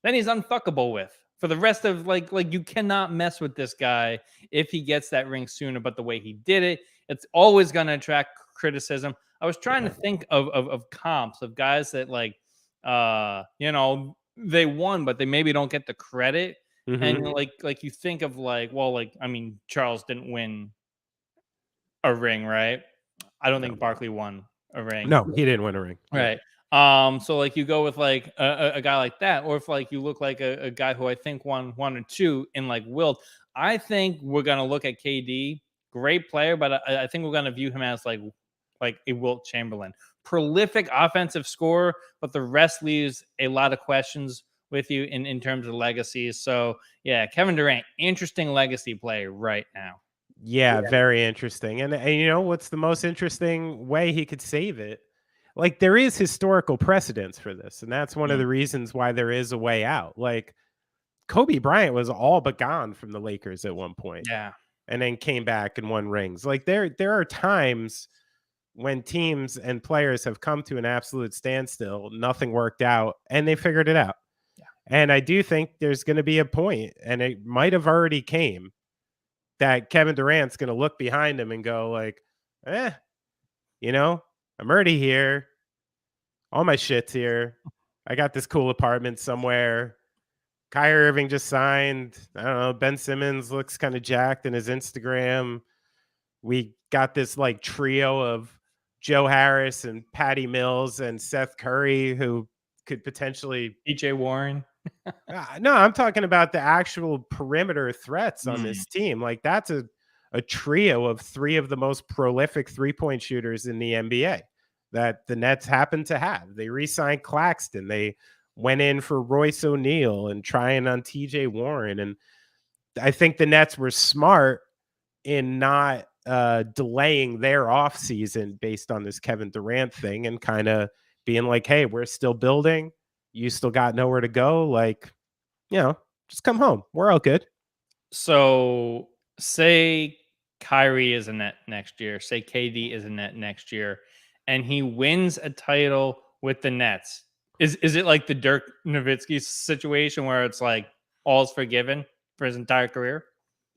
[SPEAKER 2] then he's unfuckable with for the rest of like you cannot mess with this guy if he gets that ring sooner. But the way he did it, it's always going to attract criticism. I was trying to think of comps of guys that like, you know, they won, but they maybe don't get the credit. Mm-hmm. And like you think of like, well, like, I mean, Charles didn't win a ring, right? I don't think Barkley won a ring.
[SPEAKER 3] No, he didn't win a ring.
[SPEAKER 2] Right. So like you go with like a guy like that, or if like you look like a guy who I think won 1 or 2 in like Wilt. I think we're gonna look at KD, great player, but I think we're gonna view him as like a Wilt Chamberlain, prolific offensive scorer, but the rest leaves a lot of questions with you in terms of legacies. So yeah, Kevin Durant, interesting legacy play right now.
[SPEAKER 3] Yeah, very interesting. And you know what's the most interesting way he could save it? Like there is historical precedence for this, and that's one of the reasons why there is a way out. Like Kobe Bryant was all but gone from the Lakers at one point.
[SPEAKER 2] Yeah.
[SPEAKER 3] And then came back and won rings. Like there are times when teams and players have come to an absolute standstill, nothing worked out, and they figured it out.
[SPEAKER 2] Yeah.
[SPEAKER 3] And I do think there's going to be a point, and it might have already came, that Kevin Durant's going to look behind him and go like, you know, I'm already here. All my shit's here. I got this cool apartment somewhere. Kyrie Irving just signed. I don't know. Ben Simmons looks kind of jacked in his Instagram. We got this like trio of Joe Harris and Patty Mills and Seth Curry, who could potentially
[SPEAKER 2] PJ Warren.
[SPEAKER 3] No, I'm talking about the actual perimeter threats on this team. Like that's a trio of 3 of the most prolific 3-point shooters in the NBA that the Nets happen to have. They re-signed Claxton. They went in for Royce O'Neal and trying on TJ Warren. And I think the Nets were smart in not delaying their offseason based on this Kevin Durant thing and kind of being like, hey, we're still building. You still got nowhere to go. Like, you know, just come home. We're all good.
[SPEAKER 2] So say Kyrie is a net next year. Say KD is a net next year. And he wins a title with the Nets. Is it like the Dirk Nowitzki situation where it's like all's forgiven for his entire career?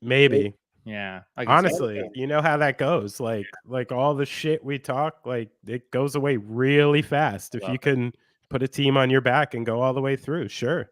[SPEAKER 3] Maybe.
[SPEAKER 2] Yeah.
[SPEAKER 3] Honestly, you know how that goes. Like all the shit we talk, like it goes away really fast. If you can put a team on your back and go all the way through, sure.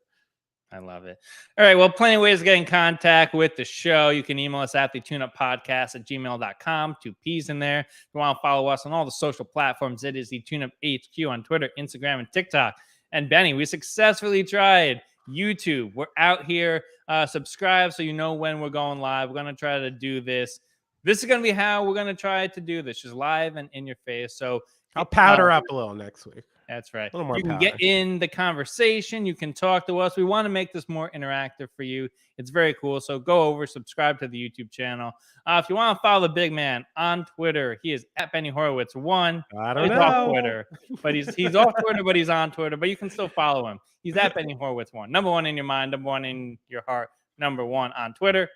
[SPEAKER 2] I love it. All right. Well, plenty of ways to get in contact with the show. You can email us at thetuneuppodcast@gmail.com. 2 P's in there. If you want to follow us on all the social platforms, it is the TuneUp HQ on Twitter, Instagram, and TikTok. And Benny, we successfully tried YouTube. We're out here. Subscribe so you know when we're going live. We're going to try to do this. This is going to be how we're going to try to do this, just live and in your face. So
[SPEAKER 3] I'll powder up a little next week.
[SPEAKER 2] That's right.
[SPEAKER 3] A little more
[SPEAKER 2] you can
[SPEAKER 3] powder.
[SPEAKER 2] get in the conversation. You can talk to us. We want to make this more interactive for you. It's very cool. So go over, subscribe to the YouTube channel. If you want to follow the big man on Twitter, he is at Benny Horowitz 1.
[SPEAKER 3] I don't
[SPEAKER 2] he's
[SPEAKER 3] know.
[SPEAKER 2] Off Twitter, but he's off Twitter, but he's on Twitter. But you can still follow him. He's at Benny Horowitz 1. Number 1 in your mind, number 1 in your heart, number 1 on Twitter.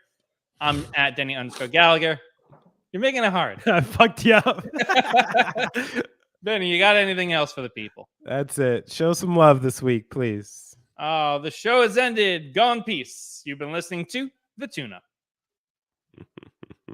[SPEAKER 2] I'm at Denny_Gallagher. You're making it hard.
[SPEAKER 3] I fucked you up.
[SPEAKER 2] Benny, you got anything else for the people?
[SPEAKER 3] That's it. Show some love this week, please.
[SPEAKER 2] Oh, the show has ended. Go in peace. You've been listening to The Tune Up.